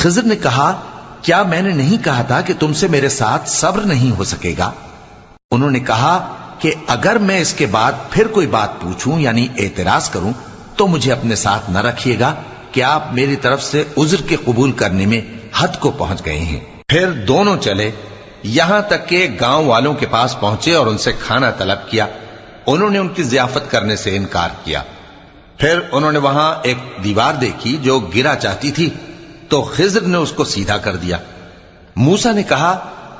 خضر نے کہا کیا میں نے نہیں کہا تھا کہ تم سے میرے ساتھ صبر نہیں ہو سکے گا؟ انہوں نے کہا کہ اگر میں اس کے بعد پھر کوئی بات پوچھوں یعنی اعتراض کروں تو مجھے اپنے ساتھ نہ رکھیے گا کہ آپ میری طرف سے عذر کے قبول کرنے میں حد کو پہنچ گئے ہیں۔ پھر دونوں چلے یہاں تک کہ گاؤں والوں کے پاس پہنچے اور ان سے کھانا طلب کیا۔ انہوں نے ان کی ضیافت کرنے سے انکار کیا۔ پھر انہوں نے وہاں ایک دیوار دیکھی جو گرا چاہتی تھی تو خضر نے اس کو سیدھا کر دیا۔ موسیٰ نے کہا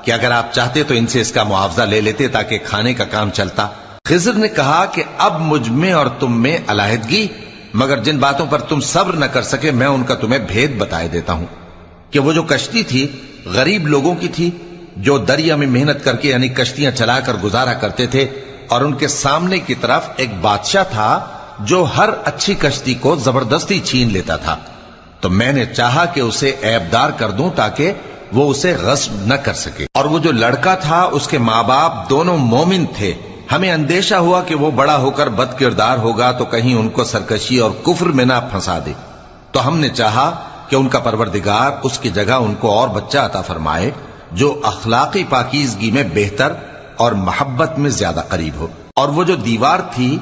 کہ اگر آپ چاہتے تو ان سے اس کا معاوضہ لے لیتے تاکہ کھانے کا کام چلتا۔ خضر نے کہا کہ اب مجھ میں اور تم میں علیحدگی، مگر جن باتوں پر تم صبر نہ کر سکے میں ان کا تمہیں بھید بتائے دیتا ہوں کہ وہ جو کشتی تھی غریب لوگوں کی تھی جو دریا میں محنت کر کے یعنی کشتیاں چلا کر گزارا کرتے تھے، اور ان کے سامنے کی طرف ایک بادشاہ تھا جو ہر اچھی کشتی کو زبردستی چھین لیتا تھا، تو میں نے چاہا کہ اسے عیبدار کر دوں تاکہ وہ اسے غصب نہ کر سکے۔ اور وہ جو لڑکا تھا اس کے ماں باپ دونوں مومن تھے، ہمیں اندیشہ ہوا کہ وہ بڑا ہو کر بد کردار ہوگا تو کہیں ان کو سرکشی اور کفر میں نہ پھنسا دے، تو ہم نے چاہا کہ ان کا پروردگار اس کی جگہ ان کو اور بچہ عطا فرمائے جو اخلاقی پاکیزگی میں بہتر اور محبت میں زیادہ قریب ہو۔ اور وہ جو دیوار تھی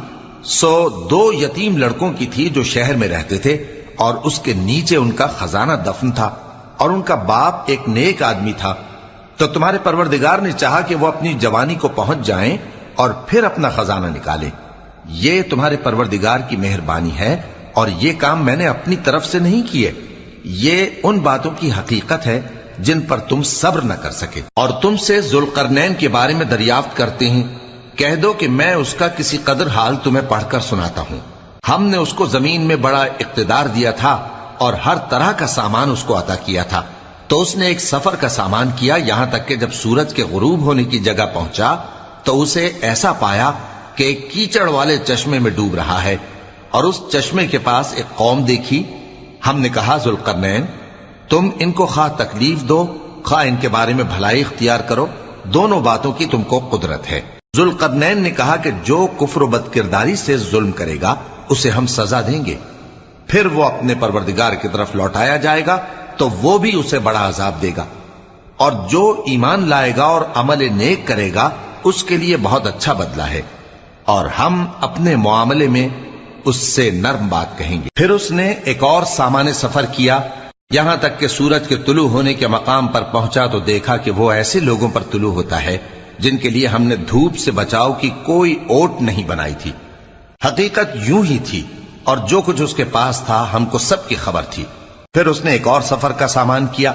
سو 2 یتیم لڑکوں کی تھی جو شہر میں رہتے تھے، اور اس کے نیچے ان کا خزانہ دفن تھا، اور ان کا باپ ایک نیک آدمی تھا۔ تو تمہارے پروردگار نے چاہا کہ وہ اپنی جوانی کو پہنچ جائیں اور پھر اپنا خزانہ نکالے۔ یہ تمہارے پروردگار کی مہربانی ہے، اور یہ کام میں نے اپنی طرف سے نہیں کیے، یہ ان باتوں کی حقیقت ہے جن پر تم صبر نہ کر سکے۔ اور تم سے ذوالقرنین کے بارے میں دریافت کرتے ہیں، کہہ دو کہ میں اس کا کسی قدر حال تمہیں پڑھ کر سناتا ہوں۔ ہم نے اس کو زمین میں بڑا اقتدار دیا تھا اور ہر طرح کا سامان اس کو عطا کیا تھا، تو اس نے ایک سفر کا سامان کیا، یہاں تک کہ جب سورج کے غروب ہونے کی جگہ پہنچا تو اسے ایسا پایا کہ ایک کیچڑ والے چشمے میں ڈوب رہا ہے، اور اس چشمے کے پاس ایک قوم دیکھی۔ ہم نے کہا ذوالقرنین تم ان کو خواہ تکلیف دو خواہ ان کے بارے میں بھلائی اختیار کرو، دونوں باتوں کی تم کو قدرت ہے۔ ذوالقرنین نے کہا کہ جو کفر و بد کرداری سے ظلم کرے گا اسے ہم سزا دیں گے، پھر وہ اپنے پروردگار کی طرف لوٹایا جائے گا تو وہ بھی اسے بڑا عذاب دے گا، اور جو ایمان لائے گا اور عمل نیک کرے گا اس کے لیے بہت اچھا بدلہ ہے، اور ہم اپنے معاملے میں اس سے نرم بات کہیں گے۔ پھر اس نے ایک اور سامان سفر کیا، یہاں تک کہ سورج کے طلوع ہونے کے مقام پر پہنچا تو دیکھا کہ وہ ایسے لوگوں پر طلوع ہوتا ہے جن کے لیے ہم نے دھوپ سے بچاؤ کی کوئی اوٹ نہیں بنائی تھی۔ حقیقت یوں ہی تھی، اور جو کچھ اس کے پاس تھا ہم کو سب کی خبر تھی۔ پھر اس نے ایک اور سفر کا سامان کیا،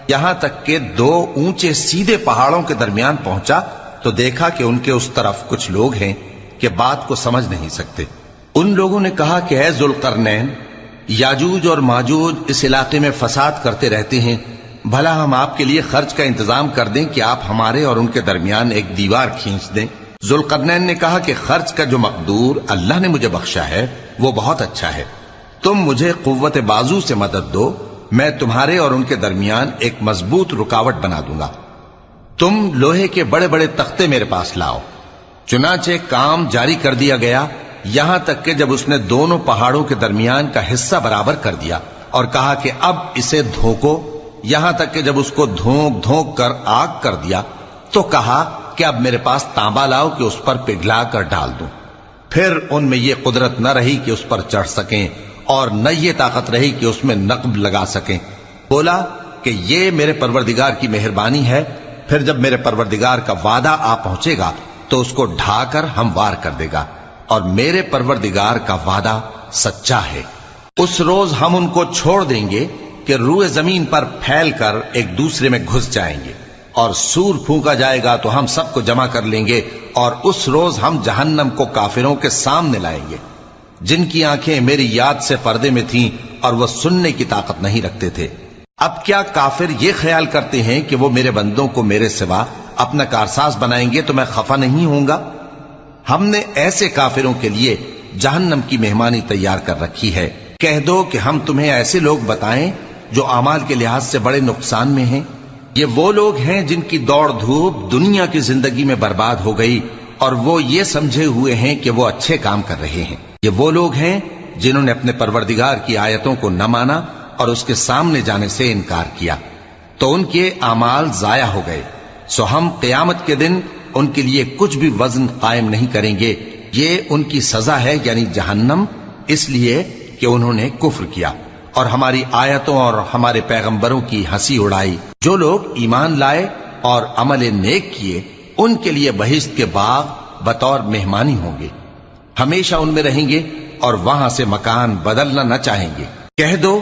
یہاں تک کہ 2 اونچے سیدھے پہاڑوں کے درمیان پہنچا تو دیکھا کہ ان کے اس طرف کچھ لوگ ہیں کہ بات کو سمجھ نہیں سکتے۔ ان لوگوں نے کہا کہ اے ذوالقرنین، یاجوج اور ماجوج اس علاقے میں فساد کرتے رہتے ہیں، بھلا ہم آپ کے لیے خرچ کا انتظام کر دیں کہ آپ ہمارے اور ان کے درمیان ایک دیوار کھینچ دیں۔ ذوالقرنین نے کہا کہ خرچ کا جو مقدور اللہ نے مجھے بخشا ہے وہ بہت اچھا ہے، تم مجھے قوت بازو سے مدد دو، میں تمہارے اور ان کے درمیان ایک مضبوط رکاوٹ بنا دوں گا۔ تم لوہے کے بڑے بڑے تختے میرے پاس لاؤ۔ چنانچہ کام جاری کر دیا گیا، یہاں تک کہ جب اس نے دونوں پہاڑوں کے درمیان کا حصہ برابر کر دیا اور کہا کہ اب اسے دھوکو، یہاں تک کہ جب اس کو دھونک دھونک کر آگ کر دیا تو کہا کہ اب میرے پاس تانبا لاؤ کہ اس پر پگھلا کر ڈال دوں۔ پھر ان میں یہ قدرت نہ رہی کہ اس پر چڑھ سکیں، اور نہ یہ طاقت رہی کہ اس میں نقب لگا سکیں۔ بولا کہ یہ میرے پروردگار کی مہربانی ہے، پھر جب میرے پروردگار کا وعدہ آ پہنچے گا تو اس کو ڈھا کر ہموار کر دے گا، اور میرے پروردگار کا وعدہ سچا ہے۔ اس روز ہم ان کو چھوڑ دیں گے کہ روئے زمین پر پھیل کر ایک دوسرے میں گھس جائیں گے، اور سور پھونکا جائے گا تو ہم سب کو جمع کر لیں گے، اور اس روز ہم جہنم کو کافروں کے سامنے لائیں گے جن کی آنکھیں میری یاد سے پردے میں تھیں اور وہ سننے کی طاقت نہیں رکھتے تھے۔ اب کیا کافر یہ خیال کرتے ہیں کہ وہ میرے بندوں کو میرے سوا اپنا کارساز بنائیں گے تو میں خفا نہیں ہوں گا؟ ہم نے ایسے کافروں کے لیے جہنم کی مہمانی تیار کر رکھی ہے۔ کہہ دو کہ ہم تمہیں ایسے لوگ بتائیں جو اعمال کے لحاظ سے بڑے نقصان میں ہیں۔ یہ وہ لوگ ہیں جن کی دوڑ دھوپ دنیا کی زندگی میں برباد ہو گئی، اور وہ یہ سمجھے ہوئے ہیں کہ وہ اچھے کام کر رہے ہیں۔ یہ وہ لوگ ہیں جنہوں نے اپنے پروردگار کی آیتوں کو نہ مانا اور اس کے سامنے جانے سے انکار کیا تو ان کے اعمال ضائع ہو گئے، سو ہم قیامت کے دن ان کے لیے کچھ بھی وزن قائم نہیں کریں گے، یہ ان کی سزا ہے یعنی جہنم، اس لیے کہ انہوں نے کفر کیا اور ہماری آیتوں اور ہمارے پیغمبروں کی ہنسی اڑائی۔ جو لوگ ایمان لائے اور عمل نیک کیے ان کے لیے بہشت کے باغ بطور مہمانی ہوں گے، ہمیشہ ان میں رہیں گے اور وہاں سے مکان بدلنا نہ چاہیں گے۔ کہہ دو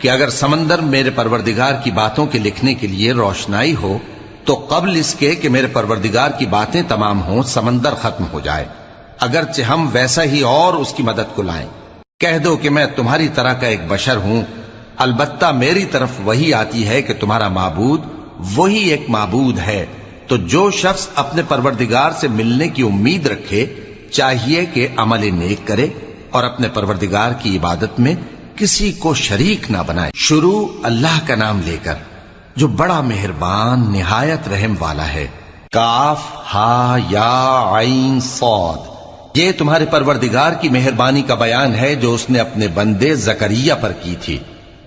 کہ اگر سمندر میرے پروردگار کی باتوں کے لکھنے کے لیے روشنائی ہو تو قبل اس کے کہ میرے پروردگار کی باتیں تمام ہوں سمندر ختم ہو جائے، اگرچہ ہم ویسا ہی اور اس کی مدد کو لائیں۔ کہہ دو کہ میں تمہاری طرح کا ایک بشر ہوں، البتہ میری طرف وہی آتی ہے کہ تمہارا معبود وہی ایک معبود ہے، تو جو شخص اپنے پروردگار سے ملنے کی امید رکھے چاہیے کہ عمل نیک کرے اور اپنے پروردگار کی عبادت میں کسی کو شریک نہ بنائے۔ شروع اللہ کا نام لے کر جو بڑا مہربان نہایت رحم والا ہے۔ کاف ہا یا عین صاد، یہ تمہارے پروردگار کی مہربانی کا بیان ہے جو اس نے اپنے بندے زکریا پر کی تھی،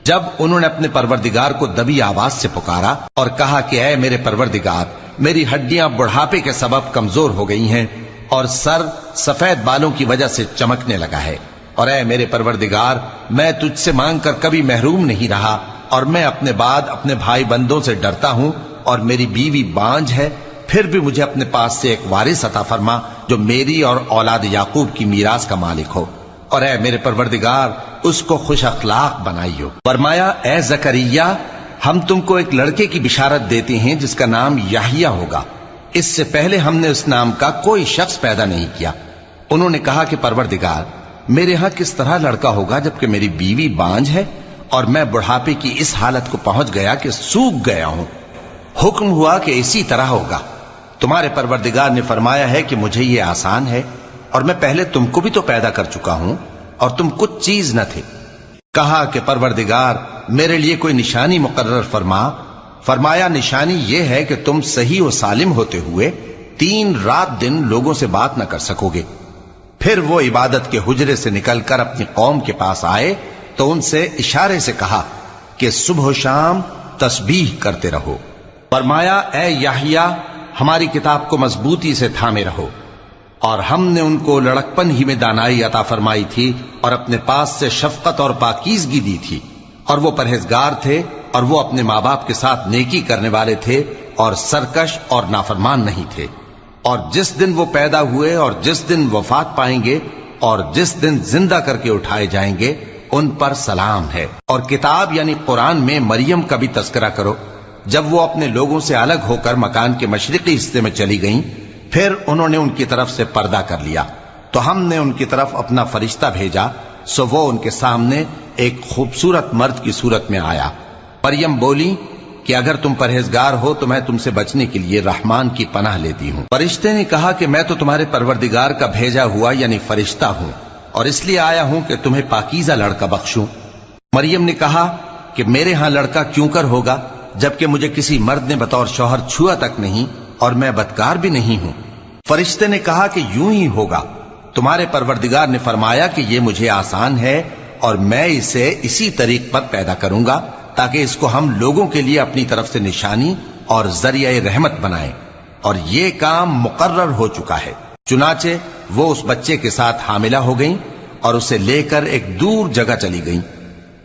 جب انہوں نے اپنے پروردگار کو دبی آواز سے پکارا اور کہا کہ اے میرے پروردگار، میری ہڈیاں بڑھاپے کے سبب کمزور ہو گئی ہیں اور سر سفید بالوں کی وجہ سے چمکنے لگا ہے، اور اے میرے پروردگار، میں تجھ سے مانگ کر کبھی محروم نہیں رہا اور میں اپنے بعد اپنے بھائی بندوں سے ڈرتا ہوں اور میری بیوی بانجھ ہے، پھر بھی مجھے اپنے پاس سے ایک وارث عطا فرما جو میری اور اولاد یعقوب کی میراث کا مالک ہو، اور اے میرے پروردگار اس کو خوش اخلاق بنائیو۔ فرمایا اے زکریا، ہم تم کو ایک لڑکے کی بشارت دیتے ہیں جس کا نام یحییٰ ہوگا، اس سے پہلے ہم نے اس نام کا کوئی شخص پیدا نہیں کیا۔ انہوں نے کہا کہ پروردگار، میرے ہاں کس طرح لڑکا ہوگا جبکہ میری بیوی بانجھ ہے اور میں بڑھاپے کی اس حالت کو پہنچ گیا کہ سوکھ گیا ہوں۔ حکم ہوا کہ اسی طرح ہوگا۔ تمہارے پروردگار نے فرمایا ہے کہ مجھے یہ آسان ہے اور میں پہلے تم کو بھی تو پیدا کر چکا ہوں اور تم کچھ چیز نہ تھے۔ کہا کہ پروردگار میرے لیے کوئی نشانی مقرر فرما۔ فرمایا نشانی یہ ہے کہ تم صحیح و سالم ہوتے ہوئے 3 رات دن لوگوں سے بات نہ کر سکو گے۔ پھر وہ عبادت کے حجرے سے نکل کر اپنی قوم کے پاس آئے تو ان سے اشارے سے کہا کہ صبح و شام تسبیح کرتے رہو۔ فرمایا اے یحییٰ، ہماری کتاب کو مضبوطی سے تھامے رہو، اور ہم نے ان کو لڑکپن ہی میں دانائی عطا فرمائی تھی اور اپنے پاس سے شفقت اور پاکیزگی دی تھی، اور وہ پرہیزگار تھے اور وہ اپنے ماں باپ کے ساتھ نیکی کرنے والے تھے اور سرکش اور نافرمان نہیں تھے۔ اور جس دن وہ پیدا ہوئے اور جس دن وفات پائیں گے اور جس دن زندہ کر کے اٹھائے جائیں گے ان پر سلام ہے۔ اور کتاب یعنی قرآن میں مریم کا بھی تذکرہ کرو، جب وہ اپنے لوگوں سے الگ ہو کر مکان کے مشرقی حصے میں چلی گئیں، پھر انہوں نے ان کی طرف سے پردہ کر لیا تو ہم نے ان کی طرف اپنا فرشتہ بھیجا، سو وہ ان کے سامنے ایک خوبصورت مرد کی صورت میں آیا۔ مریم بولی کہ اگر تم پرہیزگار ہو تو میں تم سے بچنے کے لیے رحمان کی پناہ لیتی ہوں۔ فرشتے نے کہا کہ میں تو تمہارے پروردگار کا بھیجا ہوا یعنی فرشتہ ہوں اور اس لیے آیا ہوں کہ تمہیں پاکیزہ لڑکا بخشوں۔ مریم نے کہا کہ میرے ہاں لڑکا کیوں کر ہوگا جبکہ مجھے کسی مرد نے بطور شوہر چھوا تک نہیں اور میں بدکار بھی نہیں ہوں۔ فرشتے نے کہا کہ یوں ہی ہوگا، تمہارے پروردگار نے فرمایا کہ یہ مجھے آسان ہے اور میں اسے اسی طریق پر پیدا کروں گا تاکہ اس کو ہم لوگوں کے لیے اپنی طرف سے نشانی اور ذریعہ رحمت بنائیں، اور یہ کام مقرر ہو چکا ہے۔ چنانچہ وہ اس بچے کے ساتھ حاملہ ہو گئیں اور اسے لے کر ایک دور جگہ چلی گئیں۔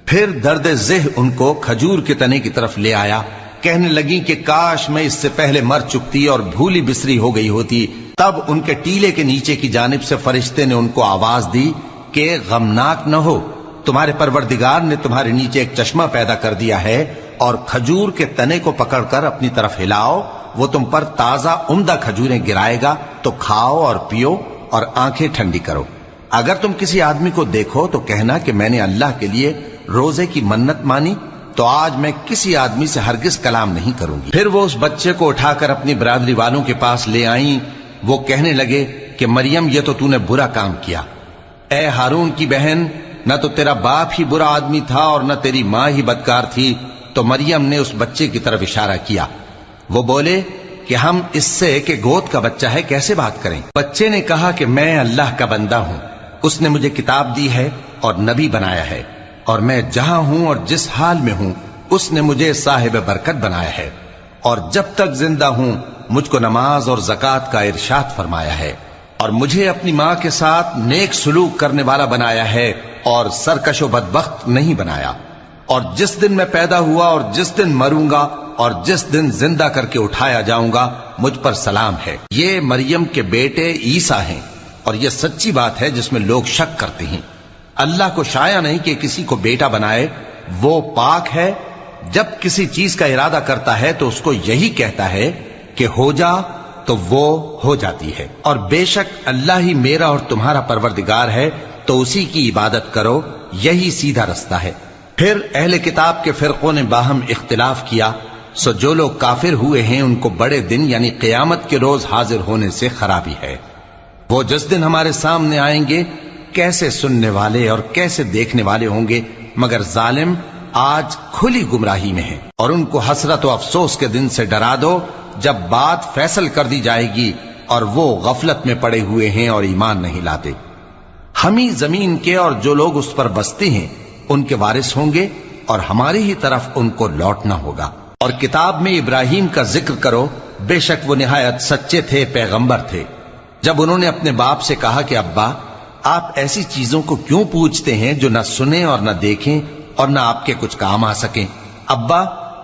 پھر درد ذہ ان کو کھجور کے تنے کی طرف لے آیا، کہنے لگی کہ کاش میں اس سے پہلے مر چکتی اور بھولی بسری ہو گئی ہوتی۔ تب ان کے ٹیلے کے نیچے کی جانب سے فرشتے نے ان کو آواز دی کہ غمناک نہ ہو، تمہارے پروردگار نے تمہارے نیچے ایک چشمہ پیدا کر دیا ہے، اور کھجور کے تنے کو پکڑ کر اپنی طرف ہلاؤ، وہ تم پر تازہ عمدہ کھجوریں گرائے گا، تو کھاؤ اور پیو اور آنکھیں ٹھنڈی کرو۔ اگر تم کسی آدمی کو دیکھو تو کہنا کہ میں نے اللہ کے لیے روزے کی منت مانی، تو آج میں کسی آدمی سے ہرگز کلام نہیں کروں گی۔ پھر وہ اس بچے کو اٹھا کر اپنی برادری والوں کے پاس لے آئیں۔ وہ کہنے لگے کہ مریم یہ تو نے برا کام کیا، اے ہارون کی بہن، نہ تو تیرا باپ ہی برا آدمی تھا اور نہ تیری ماں ہی بدکار تھی۔ تو مریم نے اس بچے کی طرف اشارہ کیا۔ وہ بولے کہ ہم اس سے کہ گود کا بچہ ہے کیسے بات کریں؟ بچے نے کہا کہ میں اللہ کا بندہ ہوں، اس نے مجھے کتاب دی ہے اور نبی بنایا ہے، اور میں جہاں ہوں اور جس حال میں ہوں اس نے مجھے صاحب برکت بنایا ہے، اور جب تک زندہ ہوں مجھ کو نماز اور زکوٰۃ کا ارشاد فرمایا ہے، اور مجھے اپنی ماں کے ساتھ نیک سلوک کرنے والا بنایا ہے اور سرکش و بدبخت نہیں بنایا، اور جس دن میں پیدا ہوا اور جس دن مروں گا اور جس دن زندہ کر کے اٹھایا جاؤں گا مجھ پر سلام ہے۔ یہ مریم کے بیٹے عیسیٰ ہیں، اور یہ سچی بات ہے جس میں لوگ شک کرتے ہیں۔ اللہ کو شایع نہیں کہ کسی کو بیٹا بنائے، وہ پاک ہے، جب کسی چیز کا ارادہ کرتا ہے تو اس کو یہی کہتا ہے کہ ہو جا تو وہ ہو جاتی ہے، اور بے شک اللہ ہی میرا اور تمہارا پروردگار ہے، تو اسی کی عبادت کرو، یہی سیدھا رستہ ہے۔ پھر اہل کتاب کے فرقوں نے باہم اختلاف کیا، سو جو لوگ کافر ہوئے ہیں ان کو بڑے دن یعنی قیامت کے روز حاضر ہونے سے خرابی ہے۔ وہ جس دن ہمارے سامنے آئیں گے کیسے سننے والے اور کیسے دیکھنے والے ہوں گے، مگر ظالم آج کھلی گمراہی میں ہیں۔ اور ان کو حسرت و افسوس کے دن سے ڈرا دو جب بات فیصل کر دی جائے گی اور وہ غفلت میں پڑے ہوئے ہیں اور ایمان نہیں لاتے۔ ہم ہی زمین کے اور جو لوگ اس پر بستے ہیں ان کے وارث ہوں گے، اور ہماری ہی طرف ان کو لوٹنا ہوگا۔ اور کتاب میں ابراہیم کا ذکر کرو، بے شک وہ نہایت سچے تھے، پیغمبر تھے۔ جب انہوں نے اپنے باپ سے کہا کہ ابا، آپ ایسی چیزوں کو کیوں پوچھتے ہیں جو نہ سنیں اور نہ دیکھیں اور نہ آپ کے کچھ کام آ سکیں؟ ابا،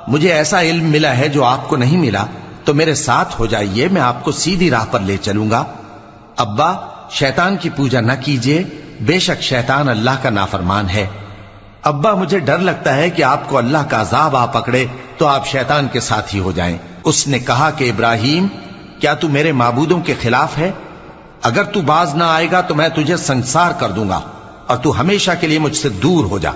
مجھے ایسا علم ملا ہے جو آپ کو نہیں ملا، تو میرے ساتھ ہو جائیے، میں آپ کو سیدھی راہ پر لے چلوں گا۔ ابا، شیطان کی پوجا نہ کیجیے، بے شک شیطان اللہ کا نافرمان ہے۔ ابا، مجھے ڈر لگتا ہے کہ آپ کو اللہ کا عذاب آ پکڑے تو آپ شیطان کے ساتھی ہو جائیں۔ اس نے کہا کہ ابراہیم، کیا تو میرے معبودوں کے خلاف ہے؟ اگر تو باز نہ آئے گا تو میں تجھے سنسار کر دوں گا، اور تو ہمیشہ کے لیے مجھ سے دور ہو جا۔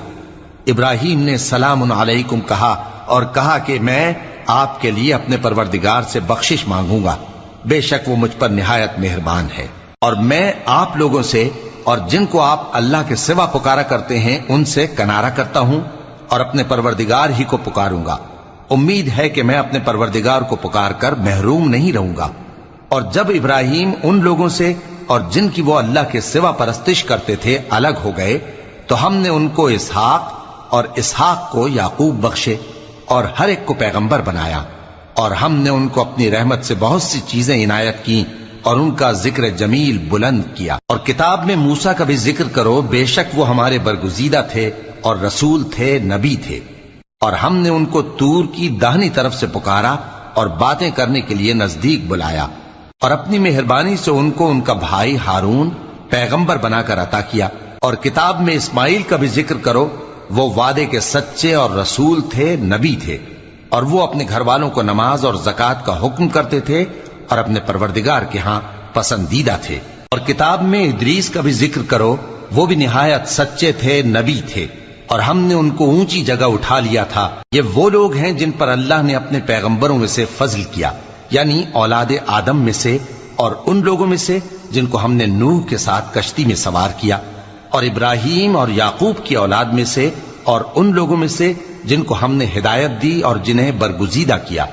ابراہیم نے سلام علیکم کہا اور کہا کہ میں آپ کے لیے اپنے پروردگار سے بخشش مانگوں گا، بے شک وہ مجھ پر نہایت مہربان ہے۔ اور میں آپ لوگوں سے اور جن کو آپ اللہ کے سوا پکارا کرتے ہیں ان سے کنارہ کرتا ہوں، اور اپنے پروردگار ہی کو پکاروں گا۔ امید ہے کہ میں اپنے پروردگار کو پکار کر محروم نہیں رہوں گا۔ اور جب ابراہیم ان لوگوں سے اور جن کی وہ اللہ کے سوا پرستش کرتے تھے الگ ہو گئے، تو ہم نے ان کو اسحاق اور اسحاق کو یعقوب بخشے، اور ہر ایک کو پیغمبر بنایا، اور ہم نے ان کو اپنی رحمت سے بہت سی چیزیں عنایت کی، اور ان کا ذکر جمیل بلند کیا۔ اور کتاب میں موسیٰ کا بھی ذکر کرو، بے شک وہ ہمارے برگزیدہ تھے اور رسول تھے، نبی تھے، اور ہم نے ان کو طور کی داہنی طرف سے پکارا اور باتیں کرنے کے لیے نزدیک بلایا، اور اپنی مہربانی سے ان کو ان کا بھائی ہارون پیغمبر بنا کر عطا کیا۔ اور کتاب میں اسماعیل کا بھی ذکر کرو، وہ وعدے کے سچے اور رسول تھے، نبی تھے، اور وہ اپنے گھر والوں کو نماز اور زکوٰۃ کا حکم کرتے تھے اور اپنے پروردگار کے ہاں پسندیدہ تھے۔ اور کتاب میں ادریس کا بھی ذکر کرو، وہ بھی نہایت سچے تھے، نبی تھے، اور ہم نے ان کو اونچی جگہ اٹھا لیا تھا۔ یہ وہ لوگ ہیں جن پر اللہ نے اپنے پیغمبروں میں سے فضل کیا، یعنی اولاد آدم میں سے، اور ان لوگوں میں سے جن کو ہم نے نوح کے ساتھ کشتی میں سوار کیا، اور ابراہیم اور یعقوب کی اولاد میں سے، اور ان لوگوں میں سے جن کو ہم نے ہدایت دی اور جنہیں برگزیدہ کیا۔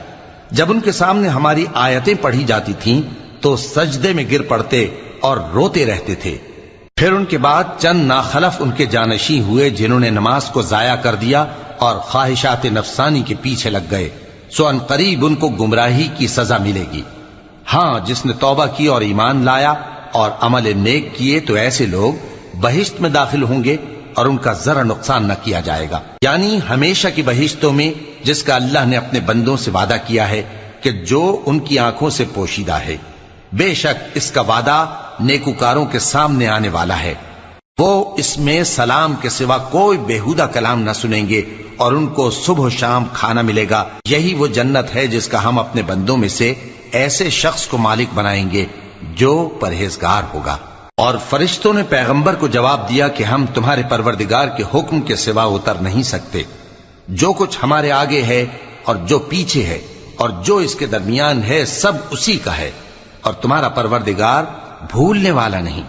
جب ان کے سامنے ہماری آیتیں پڑھی جاتی تھیں تو سجدے میں گر پڑتے اور روتے رہتے تھے۔ پھر ان کے بعد چند ناخلف ان کے جانشین ہوئے جنہوں نے نماز کو ضائع کر دیا اور خواہشات نفسانی کے پیچھے لگ گئے، سو ان قریب ان کو گمراہی کی سزا ملے گی۔ ہاں، جس نے توبہ کی اور ایمان لایا اور عمل نیک کیے تو ایسے لوگ بہشت میں داخل ہوں گے اور ان کا ذرا نقصان نہ کیا جائے گا، یعنی ہمیشہ کی بہشتوں میں، جس کا اللہ نے اپنے بندوں سے وعدہ کیا ہے کہ جو ان کی آنکھوں سے پوشیدہ ہے۔ بے شک اس کا وعدہ نیکوکاروں کے سامنے آنے والا ہے، وہ اس میں سلام کے سوا کوئی بیہودہ کلام نہ سنیں گے، اور ان کو صبح و شام کھانا ملے گا۔ یہی وہ جنت ہے جس کا ہم اپنے بندوں میں سے ایسے شخص کو مالک بنائیں گے جو پرہیزگار ہوگا۔ اور فرشتوں نے پیغمبر کو جواب دیا کہ ہم تمہارے پروردگار کے حکم کے سوا اتر نہیں سکتے۔ جو کچھ ہمارے آگے ہے اور جو پیچھے ہے اور جو اس کے درمیان ہے سب اسی کا ہے، اور تمہارا پروردگار بھولنے والا نہیں،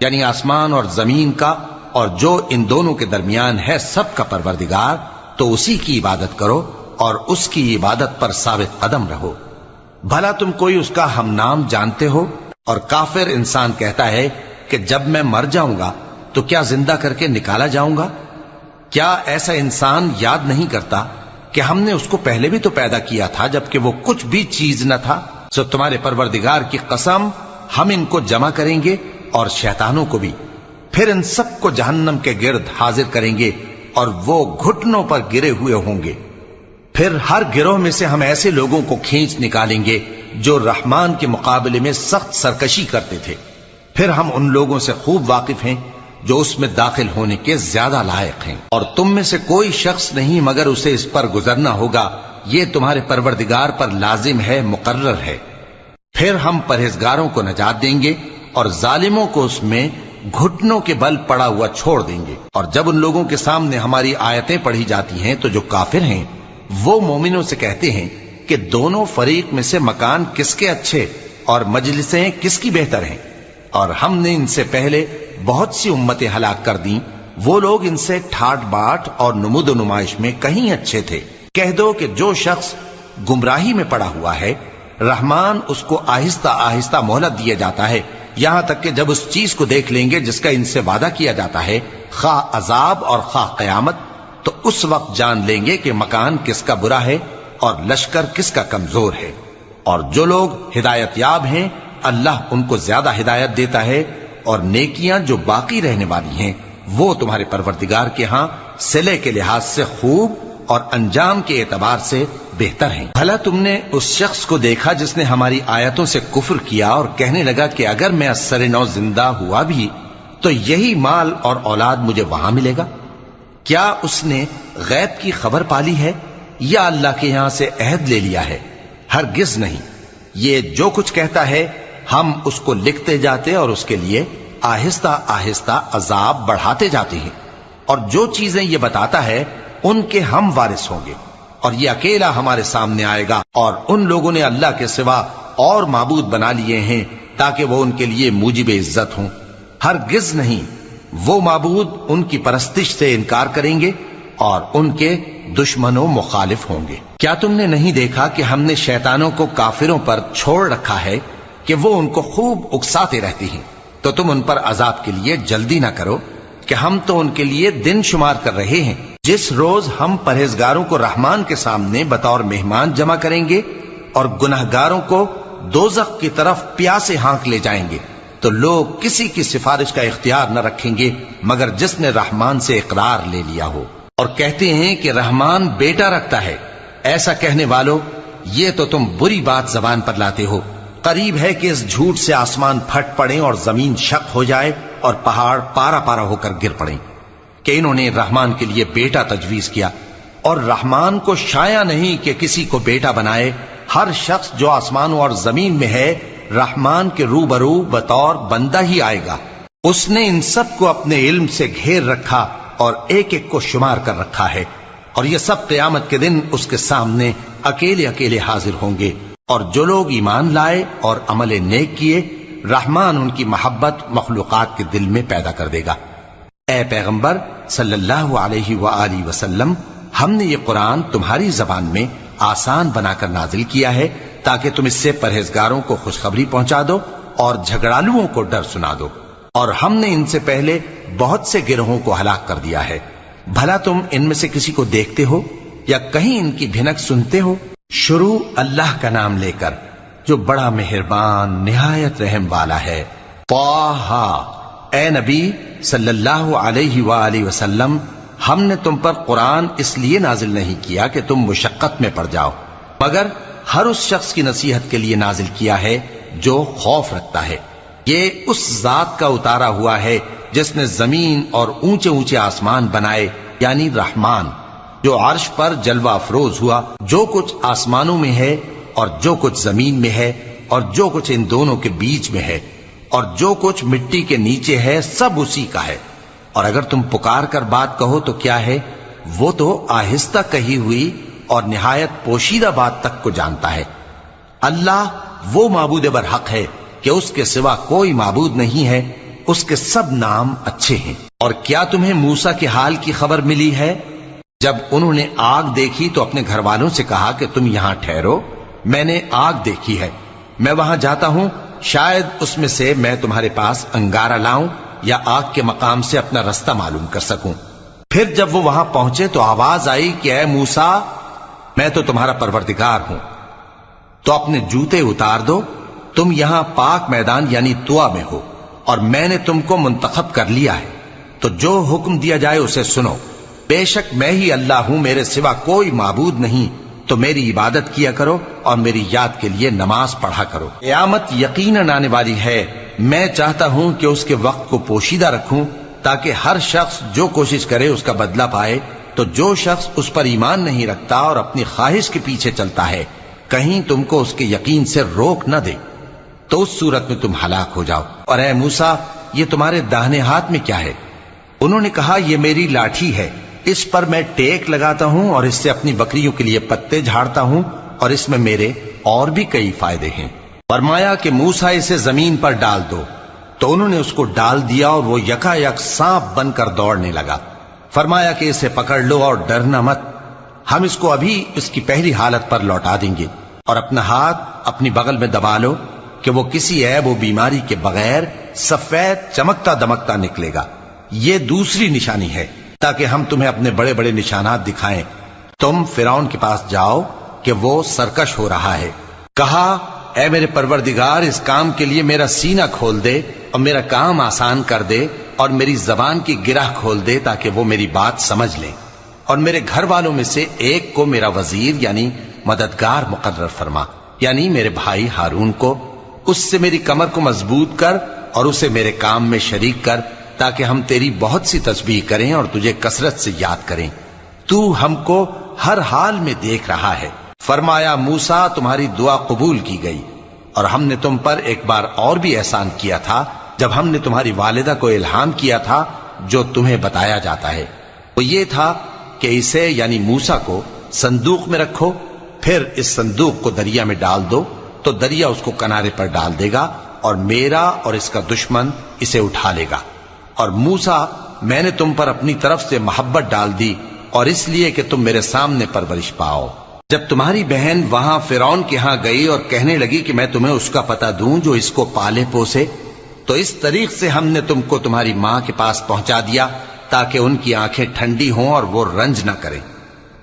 یعنی آسمان اور زمین کا اور جو ان دونوں کے درمیان ہے سب کا پروردگار، تو اسی کی عبادت کرو اور اس کی عبادت پر ثابت قدم رہو۔ بھلا تم کوئی اس کا ہم نام جانتے ہو؟ اور کافر انسان کہتا ہے کہ جب میں مر جاؤں گا تو کیا زندہ کر کے نکالا جاؤں گا؟ کیا ایسا انسان یاد نہیں کرتا کہ ہم نے اس کو پہلے بھی تو پیدا کیا تھا جبکہ وہ کچھ بھی چیز نہ تھا؟ سو تمہارے پروردگار کی قسم ہم ان کو جمع کریں گے اور شیطانوں کو بھی، پھر ان سب کو جہنم کے گرد حاضر کریں گے اور وہ گھٹنوں پر گرے ہوئے ہوں گے۔ پھر ہر گروہ میں سے ہم ایسے لوگوں کو کھینچ نکالیں گے جو رحمان کے مقابلے میں سخت سرکشی کرتے تھے، پھر ہم ان لوگوں سے خوب واقف ہیں جو اس میں داخل ہونے کے زیادہ لائق ہیں، اور تم میں سے کوئی شخص نہیں مگر اسے اس پر گزرنا ہوگا، یہ تمہارے پروردگار پر لازم ہے، مقرر ہے۔ پھر ہم پرہیزگاروں کو نجات دیں گے اور ظالموں کو اس میں گھٹنوں کے بل پڑا ہوا چھوڑ دیں گے۔ اور جب ان لوگوں کے سامنے ہماری آیتیں پڑھی جاتی ہیں تو جو کافر ہیں وہ مومنوں سے کہتے ہیں کہ دونوں فریق میں سے مکان کس کے اچھے اور مجلسیں کس کی بہتر ہیں، اور ہم نے ان سے پہلے بہت سی امتیں ہلاک کر دیں، وہ لوگ ان سے ٹھاٹ باٹ اور نمود و نمائش میں کہیں اچھے تھے۔ کہہ دو کہ جو شخص گمراہی میں پڑا ہوا ہے رحمان اس کو آہستہ آہستہ مہلت دیا جاتا ہے، یہاں تک کہ جب اس چیز کو دیکھ لیں گے جس کا ان سے وعدہ کیا جاتا ہے، خواہ عذاب اور خواہ قیامت، تو اس وقت جان لیں گے کہ مکان کس کا برا ہے اور لشکر کس کا کمزور ہے۔ اور جو لوگ ہدایت یاب ہیں اللہ ان کو زیادہ ہدایت دیتا ہے، اور نیکیاں جو باقی رہنے والی ہیں وہ تمہارے پروردگار کے ہاں صلے کے لحاظ سے خوب اور انجام کے اعتبار سے بہتر ہیں۔ بھلا تم نے اس شخص کو دیکھا جس نے ہماری آیتوں سے کفر کیا اور کہنے لگا کہ اگر میں اثر نو زندہ ہوا بھی تو یہی مال اور اولاد مجھے وہاں ملے گا؟ کیا اس نے غیب کی خبر پالی ہے یا اللہ کے یہاں سے عہد لے لیا ہے؟ ہرگز نہیں، یہ جو کچھ کہتا ہے ہم اس کو لکھتے جاتے اور اس کے لیے آہستہ آہستہ عذاب بڑھاتے جاتے ہیں، اور جو چیزیں یہ بتاتا ہے ان کے ہم وارث ہوں گے، اور یہ اکیلا ہمارے سامنے آئے گا۔ اور ان لوگوں نے اللہ کے سوا اور معبود بنا لیے ہیں تاکہ وہ ان کے لیے موجب عزت ہوں، ہرگز نہیں، وہ معبود ان کی پرستش سے انکار کریں گے اور ان کے دشمن و مخالف ہوں گے۔ کیا تم نے نہیں دیکھا کہ ہم نے شیطانوں کو کافروں پر چھوڑ رکھا ہے کہ وہ ان کو خوب اکساتے رہتی ہیں؟ تو تم ان پر عذاب کے لیے جلدی نہ کرو کہ ہم تو ان کے لیے دن شمار کر رہے ہیں۔ جس روز ہم پرہیزگاروں کو رحمان کے سامنے بطور مہمان جمع کریں گے اور گناہگاروں کو دوزخ کی طرف پیاسے ہانک لے جائیں گے، تو لوگ کسی کی سفارش کا اختیار نہ رکھیں گے مگر جس نے رحمان سے اقرار لے لیا ہو، اور کہتے ہیں کہ رحمان بیٹا رکھتا ہے۔ ایسا کہنے والوں، یہ تو تم بری بات زبان پر لاتے ہو۔ قریب ہے کہ اس جھوٹ سے آسمان پھٹ پڑے اور زمین شق ہو جائے اور پہاڑ پارا پارا ہو کر گر پڑیں کہ انہوں نے رحمان کے لیے بیٹا تجویز کیا، اور رحمان کو شایع نہیں کہ کسی کو بیٹا بنائے۔ ہر شخص جو آسمانوں اور زمین میں ہے رحمان کے روبرو بطور بندہ ہی آئے گا۔ اس نے ان سب کو اپنے علم سے گھیر رکھا اور ایک ایک کو شمار کر رکھا ہے، اور یہ سب قیامت کے دن اس کے سامنے اکیلے اکیلے حاضر ہوں گے۔ اور جو لوگ ایمان لائے اور عمل نیک کیے رحمان ان کی محبت مخلوقات کے دل میں پیدا کر دے گا۔ اے پیغمبر صلی اللہ علیہ وآلہ وسلم، ہم نے یہ قرآن تمہاری زبان میں آسان بنا کر نازل کیا ہے تاکہ تم اس سے پرہیزگاروں کو خوشخبری پہنچا دو اور جھگڑالوؤں کو ڈر سنا دو، اور ہم نے ان سے پہلے بہت سے گروہوں کو ہلاک کر دیا ہے۔ بھلا تم ان میں سے کسی کو دیکھتے ہو یا کہیں ان کی بھنک سنتے ہو؟ شروع اللہ کا نام لے کر جو بڑا مہربان نہایت رحم والا ہے۔ طٰہٰ، اے نبی صلی اللہ علیہ وآلہ وسلم، ہم نے تم پر قرآن اس لیے نازل نہیں کیا کہ تم مشقت میں پڑ جاؤ، مگر ہر اس شخص کی نصیحت کے لیے نازل کیا ہے جو خوف رکھتا ہے۔ یہ اس ذات کا اتارا ہوا ہے جس نے زمین اور اونچے اونچے آسمان بنائے، یعنی رحمان، جو عرش پر جلوہ افروز ہوا۔ جو کچھ آسمانوں میں ہے اور جو کچھ زمین میں ہے اور جو کچھ ان دونوں کے بیچ میں ہے اور جو کچھ مٹی کے نیچے ہے، سب اسی کا ہے۔ اور اگر تم پکار کر بات کہو تو کیا ہے، وہ تو آہستہ کہی ہوئی اور نہایت پوشیدہ بات تک کو جانتا ہے۔ اللہ وہ معبود برحق ہے کہ اس کے سوا کوئی معبود نہیں ہے، اس کے سب نام اچھے ہیں۔ اور کیا تمہیں موسیٰ کے حال کی خبر ملی ہے؟ جب انہوں نے آگ دیکھی تو اپنے گھر والوں سے کہا کہ تم یہاں ٹھہرو، میں نے آگ دیکھی ہے، میں وہاں جاتا ہوں، شاید اس میں سے میں تمہارے پاس انگارہ لاؤں یا آگ کے مقام سے اپنا رستہ معلوم کر سکوں۔ پھر جب وہ وہاں پہنچے تو آواز آئی کہ اے موسیٰ، میں تو تمہارا پروردگار ہوں، تو اپنے جوتے اتار دو، تم یہاں پاک میدان یعنی طوا میں ہو، اور میں نے تم کو منتخب کر لیا ہے، تو جو حکم دیا جائے اسے سنو۔ بے شک میں ہی اللہ ہوں، میرے سوا کوئی معبود نہیں، تو میری عبادت کیا کرو اور میری یاد کے لیے نماز پڑھا کرو۔ قیامت یقیناً آنے والی ہے، میں چاہتا ہوں کہ اس کے وقت کو پوشیدہ رکھوں تاکہ ہر شخص جو کوشش کرے اس کا بدلہ پائے، تو جو شخص اس پر ایمان نہیں رکھتا اور اپنی خواہش کے پیچھے چلتا ہے کہیں تم کو اس کے یقین سے روک نہ دے، تو اس صورت میں تم ہلاک ہو جاؤ۔ اور اے موسیٰ، یہ تمہارے داہنے ہاتھ میں کیا ہے؟ انہوں نے کہا یہ میری لاٹھی ہے، اس پر میں ٹیک لگاتا ہوں اور اس سے اپنی بکریوں کے لیے پتے جھاڑتا ہوں، اور اس میں میرے اور بھی کئی فائدے ہیں۔ فرمایا کہ موسیٰ اسے زمین پر ڈال دو، تو انہوں نے اس کو ڈال دیا اور وہ یکا یک سانپ بن کر دوڑنے لگا۔ فرمایا کہ اسے پکڑ لو اور ڈرنا مت، ہم اس کو ابھی اس کی پہلی حالت پر لوٹا دیں گے، اور اپنا ہاتھ اپنی بغل میں دبا لو کہ وہ کسی عیب و بیماری کے بغیر سفید چمکتا دمکتا نکلے گا۔ یہ دوسری نشانی ہے تاکہ ہم تمہیں اپنے بڑے بڑے نشانات دکھائیں۔ تم فرعون کے پاس جاؤ کہ وہ سرکش ہو رہا ہے۔ کہا اے میرے پروردگار، اس کام کے لیے میرا سینہ کھول دے اور میرا کام آسان کر دے، اور میری زبان کی گرہ کھول دے تاکہ وہ میری بات سمجھ لیں، اور میرے گھر والوں میں سے ایک کو میرا وزیر یعنی مددگار مقرر فرما، یعنی میرے بھائی ہارون کو۔ اس سے میری کمر کو مضبوط کر اور اسے میرے کام میں شریک کر، تاکہ ہم تیری بہت سی تسبیح کریں اور تجھے کثرت سے یاد کریں، تو ہم کو ہر حال میں دیکھ رہا ہے۔ فرمایا موسیٰ، تمہاری دعا قبول کی گئی، اور ہم نے تم پر ایک بار اور بھی احسان کیا تھا جب ہم نے تمہاری والدہ کو الہام کیا تھا جو تمہیں بتایا جاتا ہے، وہ یہ تھا کہ اسے یعنی موسیٰ کو صندوق میں رکھو، پھر اس صندوق کو دریا میں ڈال دو، تو دریا اس کو کنارے پر ڈال دے گا، اور میرا اور اس کا دشمن اسے اٹھا لے گا۔ اور موسیٰ، میں نے تم پر اپنی طرف سے محبت ڈال دی، اور اس لیے کہ تم میرے سامنے پرورش پاؤ۔ جب تمہاری بہن وہاں فرعون کے ہاں گئی اور کہنے لگی کہ میں تمہیں اس کا پتہ دوں جو اس کو پالے پوسے، تو اس طریق سے ہم نے تم کو تمہاری ماں کے پاس پہنچا دیا تاکہ ان کی آنکھیں ٹھنڈی ہوں اور وہ رنج نہ کریں۔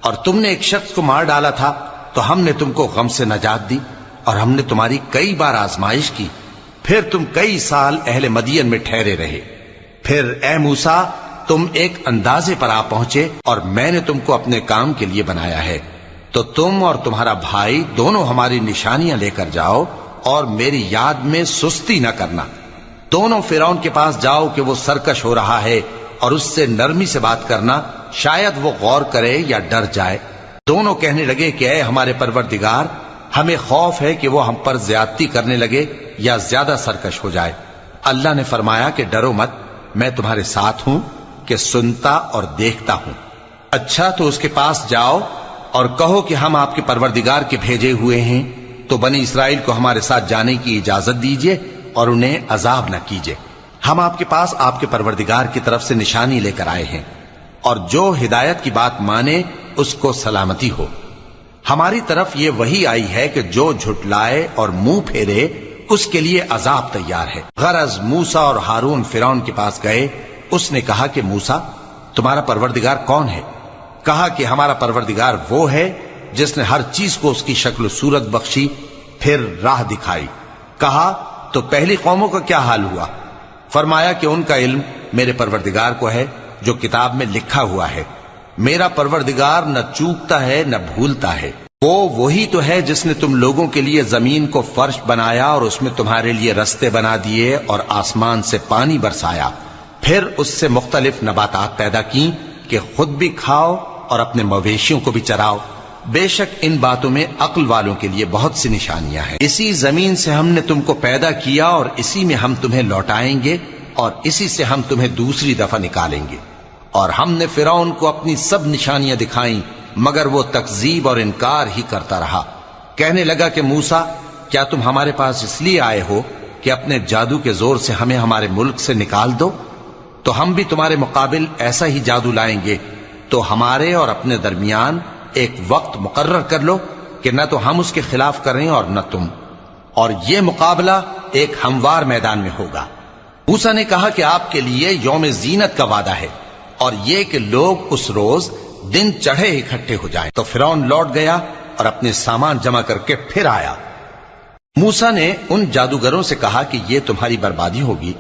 اور تم نے ایک شخص کو مار ڈالا تھا تو ہم نے تم کو غم سے نجات دی، اور ہم نے تمہاری کئی بار آزمائش کی، پھر تم کئی سال اہل مدین میں ٹھہرے رہے۔ پھر اے موسیٰ، تم ایک اندازے پر آ پہنچے اور میں نے تم کو اپنے کام کے لیے بنایا ہے، تو تم اور تمہارا بھائی دونوں ہماری نشانیاں لے کر جاؤ اور میری یاد میں سستی نہ کرنا۔ دونوں فرعون کے پاس جاؤ کہ وہ سرکش ہو رہا ہے، اور اس سے نرمی سے بات کرنا، شاید وہ غور کرے یا ڈر جائے۔ دونوں کہنے لگے کہ اے ہمارے پروردگار، ہمیں خوف ہے کہ وہ ہم پر زیادتی کرنے لگے یا زیادہ سرکش ہو جائے۔ اللہ نے فرمایا کہ ڈرو مت، میں تمہارے ساتھ ہوں کہ سنتا اور دیکھتا ہوں۔ اچھا تو اس کے پاس جاؤ اور کہو کہ ہم آپ کے پروردگار کے بھیجے ہوئے ہیں، تو بنی اسرائیل کو ہمارے ساتھ جانے کی اجازت دیجیے اور انہیں عذاب نہ کیجیے۔ ہم آپ کے پاس آپ کے پروردگار کی طرف سے نشانی لے کر آئے ہیں، اور جو ہدایت کی بات مانے اس کو سلامتی ہو۔ ہماری طرف یہ وحی آئی ہے کہ جو جھٹلائے اور منہ پھیرے اس کے لیے عذاب تیار ہے۔ غرض موسیٰ اور ہارون فرعون کے پاس گئے، اس نے کہا کہ موسیٰ، تمہارا پروردگار کون ہے؟ کہا کہ ہمارا پروردگار وہ ہے جس نے ہر چیز کو اس کی شکل و صورت بخشی، پھر راہ دکھائی۔ کہا تو پہلی قوموں کا کیا حال ہوا؟ فرمایا کہ ان کا علم میرے پروردگار کو ہے جو کتاب میں لکھا ہوا ہے۔ میرا پروردگار نہ چوکتا ہے نہ بھولتا ہے۔ وہ وہی تو ہے جس نے تم لوگوں کے لیے زمین کو فرش بنایا اور اس میں تمہارے لیے رستے بنا دیے اور آسمان سے پانی برسایا، پھر اس سے مختلف نباتات پیدا کی کہ خود بھی کھاؤ اور اپنے مویشیوں کو بھی چراؤ۔ بے شک ان باتوں میں عقل والوں کے لیے بہت سی نشانیاں ہیں۔ اسی زمین سے ہم نے تم کو پیدا کیا اور اسی میں ہم تمہیں لوٹائیں گے اور اسی سے ہم تمہیں دوسری دفعہ نکالیں گے۔ اور ہم نے فرعون کو اپنی سب نشانیاں دکھائیں مگر وہ تکذیب اور انکار ہی کرتا رہا۔ کہنے لگا کہ موسیٰ، کیا تم ہمارے پاس اس لیے آئے ہو کہ اپنے جادو کے زور سے ہمیں ہمارے ملک سے نکال دو؟ تو ہم بھی تمہارے مقابل ایسا ہی جادو لائیں گے، تو ہمارے اور اپنے درمیان ایک وقت مقرر کر لو کہ نہ تو ہم اس کے خلاف کریں اور نہ تم، اور یہ مقابلہ ایک ہموار میدان میں ہوگا۔ موسیٰ نے کہا کہ آپ کے لیے یوم زینت کا وعدہ ہے، اور یہ کہ لوگ اس روز دن چڑھے اکٹھے ہو جائیں۔ تو فرعون لوٹ گیا اور اپنے سامان جمع کر کے پھر آیا۔ موسیٰ نے ان جادوگروں سے کہا کہ یہ تمہاری بربادی ہوگی،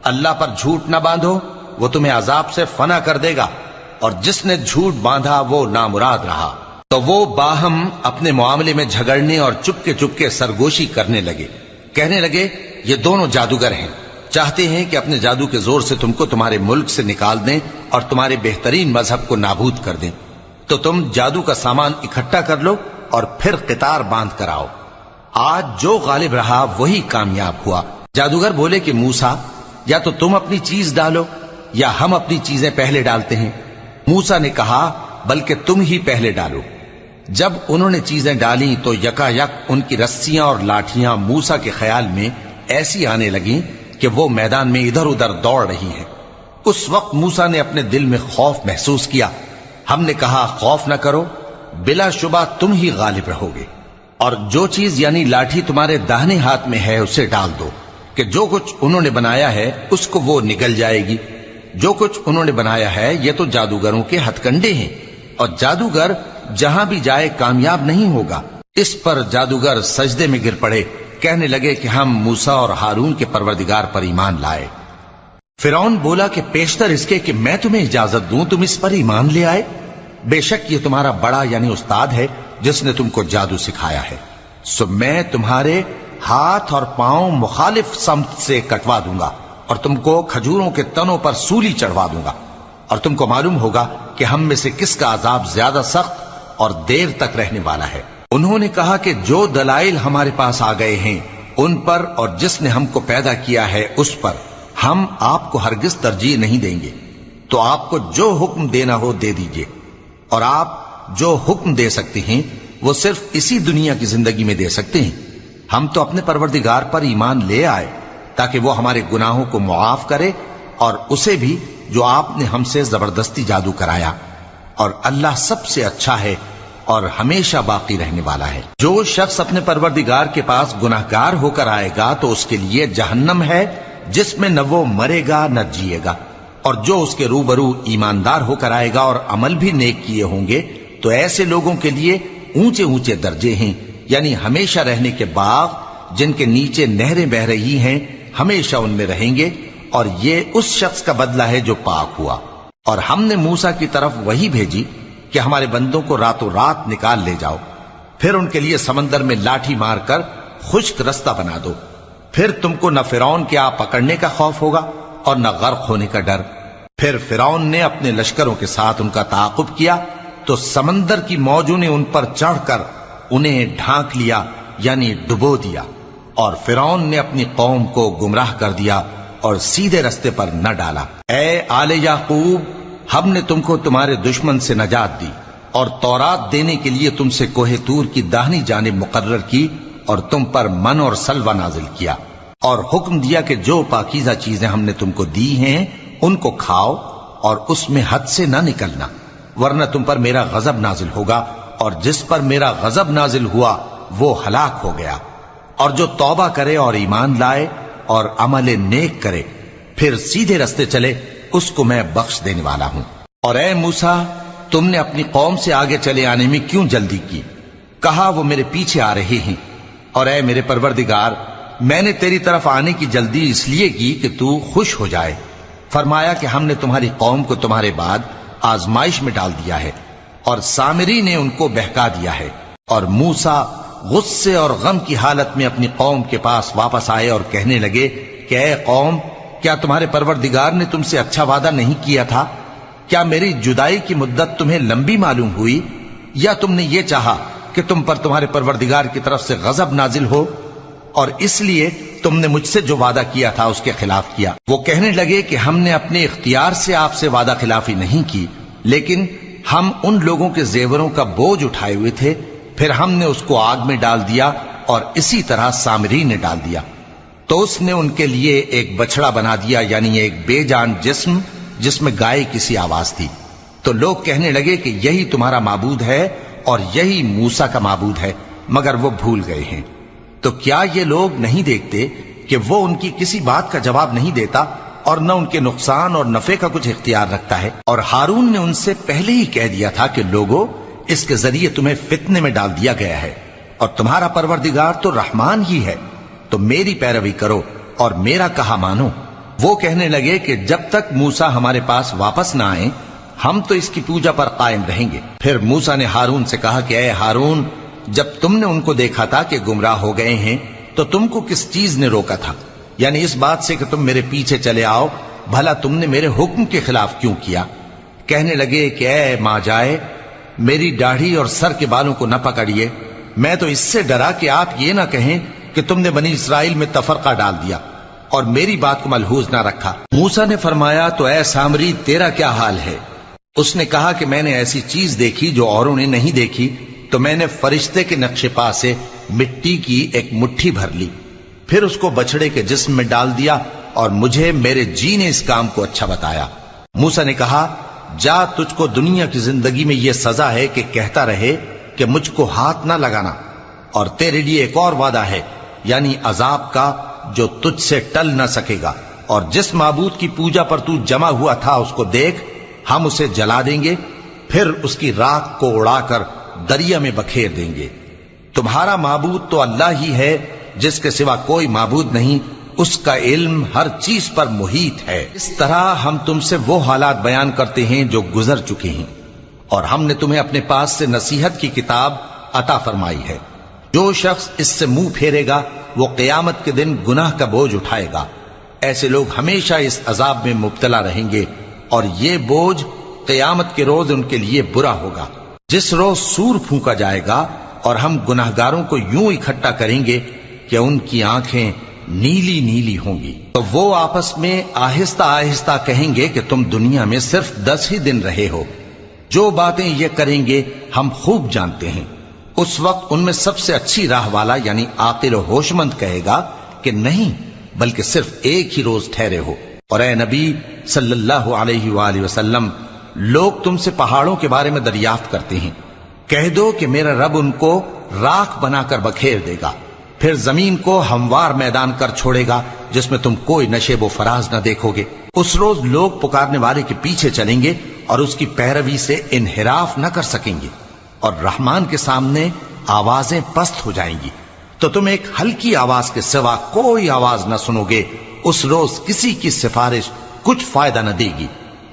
اللہ پر جھوٹ نہ باندھو، وہ تمہیں عذاب سے فنا کر دے گا، اور جس نے جھوٹ باندھا وہ نامراد رہا۔ تو وہ باہم اپنے معاملے میں جھگڑنے اور چپکے سرگوشی کرنے لگے، کہنے لگے یہ دونوں جادوگر ہیں، چاہتے ہیں کہ اپنے جادو کے زور سے تم کو تمہارے ملک سے نکال دیں اور تمہارے بہترین مذہب کو نابود کر دیں، تو تم جادو کا سامان اکٹھا کر لو اور پھر قطار باندھ کر آؤ۔ آج جو غالب رہا وہی کامیاب ہوا۔ جادوگر بولے کہ موسیٰ، یا تو تم اپنی چیز ڈالو یا ہم اپنی چیزیں پہلے ڈالتے ہیں۔ موسیٰ نے کہا بلکہ تم ہی پہلے ڈالو۔ جب انہوں نے چیزیں ڈالیں تو یکا یک ان کی رسیاں اور لاٹھیاں موسیٰ کے خیال میں ایسی آنے لگیں کہ وہ میدان میں ادھر ادھر دوڑ رہی ہیں۔ اس وقت موسیٰ نے اپنے دل میں خوف محسوس کیا۔ ہم نے کہا خوف نہ کرو، بلا شبہ تم ہی غالب رہو گے، اور جو چیز یعنی لاٹھی تمہارے داہنے ہاتھ میں ہے اسے ڈال دو، کہ جو کچھ انہوں نے بنایا ہے اس کو وہ نگل جائے گی۔ جو کچھ انہوں نے بنایا ہے یہ تو جادوگروں کے ہتھ کنڈے ہیں، اور جادوگر جہاں بھی جائے کامیاب نہیں ہوگا۔ اس پر جادوگر سجدے میں گر پڑے، کہنے لگے کہ ہم موسیٰ اور ہارون کے پروردگار پر ایمان لائے۔ فرعون بولا کہ پیشتر اس کے کہ میں تمہیں اجازت دوں تم اس پر ایمان لے آئے، بے شک یہ تمہارا بڑا یعنی استاد ہے جس نے تم کو جادو سکھایا ہے، سو میں تمہارے ہاتھ اور پاؤں مخالف سمت سے کٹوا دوں گا اور تم کو کھجوروں کے تنوں پر سولی چڑھوا دوں گا، اور تم کو معلوم ہوگا کہ ہم میں سے کس کا عذاب زیادہ سخت اور دیر تک رہنے والا ہے۔ انہوں نے کہا کہ جو دلائل ہمارے پاس آ گئے ہیں ان پر اور جس نے ہم کو پیدا کیا ہے اس پر ہم آپ کو ہرگز ترجیح نہیں دیں گے، تو آپ کو جو حکم دینا ہو دے دیجئے، اور آپ جو حکم دے سکتے ہیں وہ صرف اسی دنیا کی زندگی میں دے سکتے ہیں۔ ہم تو اپنے پروردگار پر ایمان لے آئے تاکہ وہ ہمارے گناہوں کو معاف کرے، اور اسے بھی جو آپ نے ہم سے زبردستی جادو کرایا، اور اللہ سب سے اچھا ہے اور ہمیشہ باقی رہنے والا ہے۔ جو شخص اپنے پروردگار کے پاس گناہگار ہو کر آئے گا تو اس کے لیے جہنم ہے جس میں نہ وہ مرے گا نہ جیے گا، اور جو اس کے روبرو ایماندار ہو کر آئے گا اور عمل بھی نیک کیے ہوں گے تو ایسے لوگوں کے لیے اونچے اونچے درجے ہیں، یعنی ہمیشہ رہنے کے باغ جن کے نیچے نہریں بہ رہی ہیں، ہمیشہ ان میں رہیں گے، اور یہ اس شخص کا بدلہ ہے جو پاک ہوا۔ اور ہم نے موسیٰ کی طرف وہی بھیجی کہ ہمارے بندوں کو راتوں رات نکال لے جاؤ، پھر ان کے لیے سمندر میں لاٹھی مار کر خشک رستہ بنا دو، پھر تم کو نہ فرعون کے آ پکڑنے کا خوف ہوگا اور نہ غرق ہونے کا ڈر۔ پھر فرعون نے اپنے لشکروں کے ساتھ ان کا تعاقب کیا تو سمندر کی موجوں نے ان پر چڑھ کر انہیں ڈھانک لیا یعنی ڈبو دیا، اور فرعون نے اپنی قوم کو گمراہ کر دیا اور سیدھے رستے پر نہ ڈالا۔ اے آل یعقوب، ہم نے تم کو تمہارے دشمن سے نجات دی اور تورات دینے کے لیے تم سے کوہ طور کی داہنی جانب مقرر کی، اور تم پر من اور سلوہ نازل کیا، اور حکم دیا کہ جو پاکیزہ چیزیں ہم نے تم کو دی ہیں ان کو کھاؤ اور اس میں حد سے نہ نکلنا، ورنہ تم پر میرا غضب نازل ہوگا، اور جس پر میرا غضب نازل ہوا وہ ہلاک ہو گیا۔ اور جو توبہ کرے اور ایمان لائے اور عمل نیک کرے پھر سیدھے رستے چلے اس کو میں بخش دینے والا ہوں۔ اور اے موسیٰ، تم نے اپنی قوم سے آگے چلے آنے میں کیوں جلدی کی؟ کہا وہ میرے پیچھے آ رہے ہیں۔ اور اے میرے پروردگار، میں نے تیری طرف آنے کی جلدی اس لیے کی کہ تو خوش ہو جائے۔ فرمایا کہ ہم نے تمہاری قوم کو تمہارے بعد آزمائش میں ڈال دیا ہے، اور سامری نے ان کو بہکا دیا ہے۔ اور موسیٰ غصے اور غم کی حالت میں اپنی قوم کے پاس واپس آئے اور کہنے لگے کہ اے قوم، کیا تمہارے پروردگار نے تم سے اچھا وعدہ نہیں کیا تھا؟ کیا میری جدائی کی مدت تمہیں لمبی معلوم ہوئی، یا تم نے یہ چاہا کہ تم پر تمہارے پروردگار کی طرف سے غضب نازل ہو، اور اس لیے تم نے مجھ سے جو وعدہ کیا تھا اس کے خلاف کیا؟ وہ کہنے لگے کہ ہم نے اپنے اختیار سے آپ سے وعدہ خلافی نہیں کی، لیکن ہم ان لوگوں کے زیوروں کا بوجھ اٹھائے ہوئے تھے، پھر ہم نے اس کو آگ میں ڈال دیا، اور اسی طرح سامری نے ڈال دیا۔ تو اس نے ان کے لیے ایک بچڑا بنا دیا، یعنی ایک بے جان جسم جس میں گائے کسی آواز تھی۔ تو لوگ کہنے لگے کہ یہی تمہارا معبود ہے اور یہی موسیٰ کا معبود ہے، مگر وہ بھول گئے ہیں۔ تو کیا یہ لوگ نہیں دیکھتے کہ وہ ان کی کسی بات کا جواب نہیں دیتا اور نہ ان کے نقصان اور نفع کا کچھ اختیار رکھتا ہے۔ اور ہارون نے ان سے پہلے ہی کہہ دیا تھا کہ لوگوں، اس کے ذریعے تمہیں فتنے میں ڈال دیا گیا ہے، اور تمہارا پروردگار تو رحمان ہی ہے، تو میری پیروی کرو اور میرا کہا مانو۔ وہ کہنے لگے کہ جب تک موسیٰ ہمارے پاس واپس نہ آئیں ہم تو اس کی پوجا پر قائم رہیں گے۔ پھر موسیٰ نے ہارون سے کہا کہ اے ہارون، جب تم نے ان کو دیکھا تھا کہ گمراہ ہو گئے ہیں تو تم کو کس چیز نے روکا تھا؟ یعنی اس بات سے کہ تم میرے پیچھے چلے آؤ، بھلا تم نے میرے حکم کے خلاف کیوں کیا؟ کہنے لگے کہ اے ماں جائے، میری داڑھی اور سر کے بالوں کو نہ پکڑیے، میں تو اس سے ڈرا کہ آپ یہ نہ کہیں کہ تم نے بنی اسرائیل میں تفرقہ ڈال دیا اور میری بات کو ملحوظ نہ رکھا۔ موسیٰ نے فرمایا تو اے سامری تیرا کیا حال ہے؟ اس نے کہا کہ میں نے ایسی چیز دیکھی جو اوروں نے نہیں دیکھی، تو میں نے فرشتے کے نقش پا سے مٹی کی ایک مٹھی بھر لی، پھر اس کو بچڑے کے جسم میں ڈال دیا، اور مجھے میرے جی نے اس کام کو اچھا بتایا۔ موسیٰ نے کہا جا، تجھ کو دنیا کی زندگی میں یہ سزا ہے کہ کہتا رہے کہ مجھ کو ہاتھ نہ لگانا، اور تیرے لیے ایک اور وعدہ ہے، یعنی عذاب کا جو تجھ سے ٹل نہ سکے گا، اور جس معبود کی پوجا پر تو جمع ہوا تھا اس کو دیکھ، ہم اسے جلا دیں گے، پھر اس کی راکھ کو اڑا کر دریا میں بکھیر دیں گے۔ تمہارا معبود تو اللہ ہی ہے، جس کے سوا کوئی معبود نہیں، اس کا علم ہر چیز پر محیط ہے۔ اس طرح ہم تم سے وہ حالات بیان کرتے ہیں جو گزر چکے ہیں، اور ہم نے تمہیں اپنے پاس سے نصیحت کی کتاب عطا فرمائی ہے۔ جو شخص اس سے منہ پھیرے گا وہ قیامت کے دن گناہ کا بوجھ اٹھائے گا۔ ایسے لوگ ہمیشہ اس عذاب میں مبتلا رہیں گے، اور یہ بوجھ قیامت کے روز ان کے لیے برا ہوگا، جس روز سور پھونکا جائے گا، اور ہم گناہگاروں کو یوں اکٹھا کریں گے کہ ان کی آنکھیں نیلی نیلی ہوں گی۔ تو وہ آپس میں آہستہ آہستہ کہیں گے کہ تم دنیا میں صرف 10 ہی دن رہے ہو، جو باتیں یہ کریں گے ہم خوب جانتے ہیں۔ اس وقت ان میں سب سے اچھی راہ والا یعنی عاقل و ہوش مند کہے گا کہ نہیں، بلکہ صرف ایک ہی روز ٹھہرے ہو۔ اور اے نبی صلی اللہ علیہ وآلہ وسلم، لوگ تم سے پہاڑوں کے بارے میں دریافت کرتے ہیں، کہہ دو کہ میرا رب ان کو راکھ بنا کر بکھیر دے گا، پھر زمین کو ہموار میدان کر چھوڑے گا جس میں تم کوئی نشیب و فراز نہ دیکھو گے۔ اس روز لوگ پکارنے والے کے پیچھے چلیں گے اور اس کی پیروی سے انحراف نہ کر سکیں گے، اور رحمان کے سامنے آوازیں پست ہو جائیں گی، تو تم ایک ہلکی آواز کے سوا کوئی آواز نہ سنو گے۔ اس روز کسی کی سفارش کچھ فائدہ نہ دے گی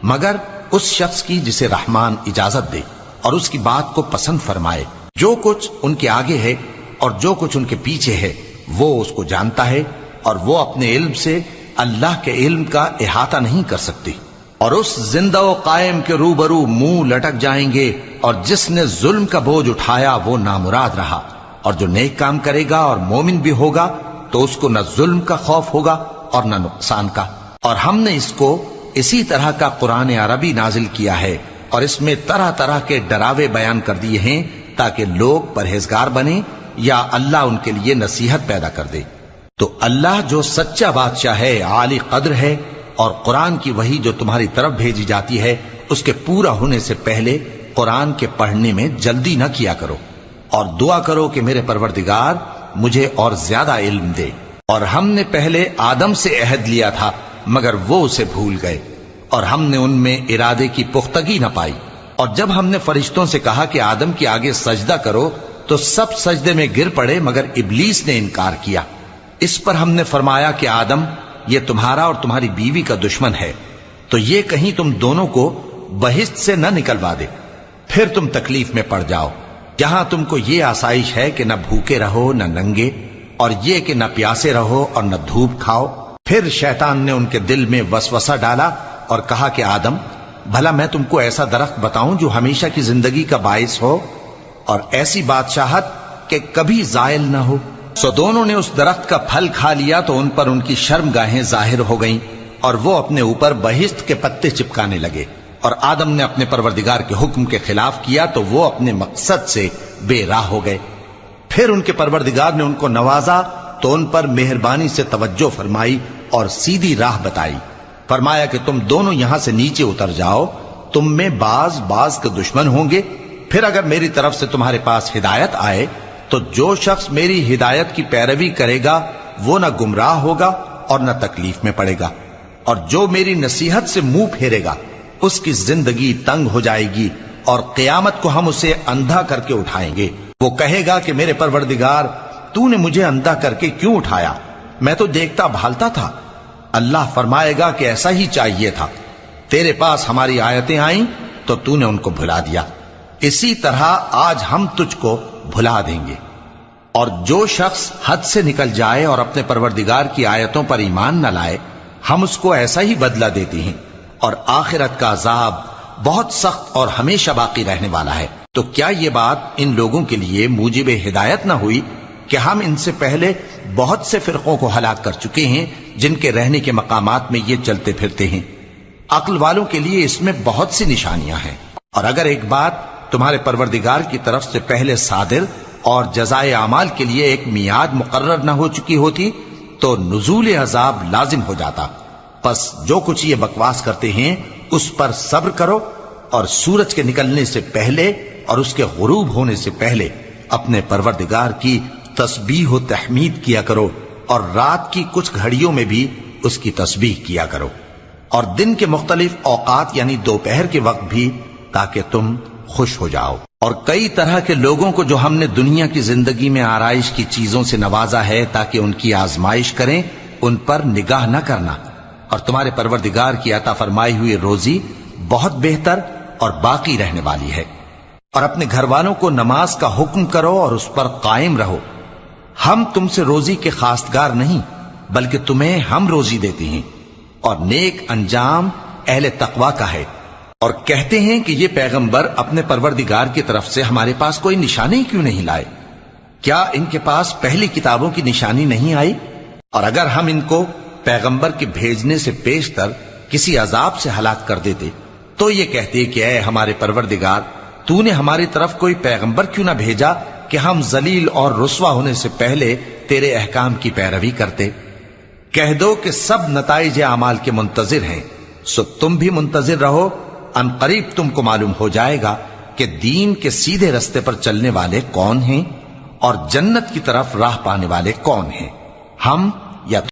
مگر اس شخص کی جسے رحمان اجازت دے اور اس کی بات کو پسند فرمائے۔ جو کچھ ان کے آگے ہے اور جو کچھ ان کے پیچھے ہے وہ اس کو جانتا ہے، اور وہ اپنے علم سے اللہ کے علم کا احاطہ نہیں کر سکتی۔ اور اس زندہ و قائم کے روبرو منہ لٹک جائیں گے، اور جس نے ظلم کا بوجھ اٹھایا وہ نامراد رہا، اور جو نیک کام کرے گا اور مومن بھی ہوگا تو اس کو نہ ظلم کا خوف ہوگا اور نہ نقصان کا۔ اور ہم نے اس کو اسی طرح کا قرآن عربی نازل کیا ہے، اور اس میں طرح طرح کے ڈراوے بیان کر دیے ہیں تاکہ لوگ پرہیزگار بنیں یا اللہ ان کے لیے نصیحت پیدا کر دے۔ تو اللہ جو سچا بادشاہ ہے، عالی قدر ہے، اور قرآن کی وحی جو تمہاری طرف بھیجی جاتی ہے اس کے پورا ہونے سے پہلے قرآن کے پڑھنے میں جلدی نہ کیا کرو، اور دعا کرو کہ میرے پروردگار مجھے اور زیادہ علم دے۔ اور ہم نے پہلے آدم سے عہد لیا تھا مگر وہ اسے بھول گئے، اور ہم نے ان میں ارادے کی پختگی نہ پائی۔ اور جب ہم نے فرشتوں سے کہا کہ آدم کے آگے سجدہ کرو تو سب سجدے میں گر پڑے مگر ابلیس نے انکار کیا۔ اس پر ہم نے فرمایا کہ آدم، یہ تمہارا اور تمہاری بیوی کا دشمن ہے، تو یہ کہیں تم دونوں کو بہشت سے نہ نکلوا دے، پھر تم تکلیف میں پڑ جاؤ۔ جہاں تم کو یہ آسائش ہے کہ نہ بھوکے رہو نہ ننگے، اور یہ کہ نہ پیاسے رہو اور نہ دھوپ کھاؤ۔ پھر شیطان نے ان کے دل میں وسوسہ ڈالا اور کہا کہ آدم، بھلا میں تم کو ایسا درخت بتاؤں جو ہمیشہ کی زندگی کا باعث ہو اور ایسی بادشاہت کہ کبھی زائل نہ ہو؟ سو دونوں نے اس درخت کا پھل کھا لیا تو ان پر ان کی شرمگاہیں ظاہر ہو گئیں، اور وہ اپنے اوپر بہشت کے پتے چپکانے لگے۔ اور آدم نے اپنے پروردگار کے حکم کے خلاف کیا تو وہ اپنے مقصد سے بے راہ ہو گئے۔ پھر ان کے پروردگار نے ان کو نوازا تو ان پر مہربانی سے توجہ فرمائی اور سیدھی راہ بتائی۔ فرمایا کہ تم دونوں یہاں سے نیچے اتر جاؤ، تم میں بعض کے دشمن ہوں گے، پھر اگر میری طرف سے تمہارے پاس ہدایت آئے تو جو شخص میری ہدایت کی پیروی کرے گا وہ نہ گمراہ ہوگا اور نہ تکلیف میں پڑے گا۔ اور جو میری نصیحت سے منہ پھیرے گا اس کی زندگی تنگ ہو جائے گی، اور قیامت کو ہم اسے اندھا کر کے اٹھائیں گے۔ وہ کہے گا کہ میرے پروردگار، تو نے مجھے اندھا کر کے کیوں اٹھایا؟ میں تو دیکھتا بھالتا تھا۔ اللہ فرمائے گا کہ ایسا ہی چاہیے تھا، تیرے پاس ہماری آیتیں آئیں تو تو نے ان کو بھلا دیا، اسی طرح آج ہم تجھ کو بھلا دیں گے۔ اور جو شخص حد سے نکل جائے اور اپنے پروردگار کی آیتوں پر ایمان نہ لائے، ہم اس کو ایسا ہی بدلہ دیتے ہیں، اور آخرت کا عذاب بہت سخت اور ہمیشہ باقی رہنے والا ہے۔ تو کیا یہ بات ان لوگوں کے لیے موجب ہدایت نہ ہوئی کہ ہم ان سے پہلے بہت سے فرقوں کو ہلاک کر چکے ہیں جن کے رہنے کے مقامات میں یہ چلتے پھرتے ہیں؟ عقل والوں کے لیے اس میں بہت سی نشانیاں ہیں۔ اور اگر ایک بات تمہارے پروردگار کی طرف سے پہلے صادر اور جزائے اعمال کے لیے ایک میعاد مقرر نہ ہو چکی ہوتی تو نزول عذاب لازم ہو جاتا۔ پس جو کچھ یہ بکواس کرتے ہیں اس پر صبر کرو، اور سورج کے نکلنے سے پہلے اور اس کے غروب ہونے سے پہلے اپنے پروردگار کی تسبیح و تحمید کیا کرو، اور رات کی کچھ گھڑیوں میں بھی اس کی تسبیح کیا کرو، اور دن کے مختلف اوقات یعنی دوپہر کے وقت بھی، تاکہ تم خوش ہو جاؤ۔ اور کئی طرح کے لوگوں کو جو ہم نے دنیا کی زندگی میں آرائش کی چیزوں سے نوازا ہے تاکہ ان کی آزمائش کریں، ان پر نگاہ نہ کرنا، اور تمہارے پروردگار کی عطا فرمائی ہوئی روزی بہت بہتر اور باقی رہنے والی ہے۔ اور اپنے گھر والوں کو نماز کا حکم کرو اور اس پر قائم رہو۔ ہم تم سے روزی کے خواستگار نہیں، بلکہ تمہیں ہم روزی دیتے ہیں، اور نیک انجام اہل تقوی کا ہے۔ اور کہتے ہیں کہ یہ پیغمبر اپنے پروردگار کی طرف سے ہمارے پاس کوئی نشانی کیوں نہیں لائے؟ کیا ان کے پاس پہلی کتابوں کی نشانی نہیں آئی؟ اور اگر ہم ان کو پیغمبر کے بھیجنے سے پیشتر کسی عذاب سے ہلاک کر دیتے تو یہ کہتے کہ اے ہمارے پروردگار، تو نے ہماری طرف کوئی پیغمبر کیوں نہ بھیجا کہ ہم ذلیل اور رسوا ہونے سے پہلے تیرے احکام کی پیروی کرتے۔ کہہ دو کہ سب نتائج اعمال کے منتظر ہیں، سو تم بھی منتظر رہو، ان قریب تم کو معلوم ہو جائے گا کہ دین کے سیدھے رستے پر چلنے والے کون ہیں اور جنت کی طرف راہ پانے والے کون ہیں، ہم یا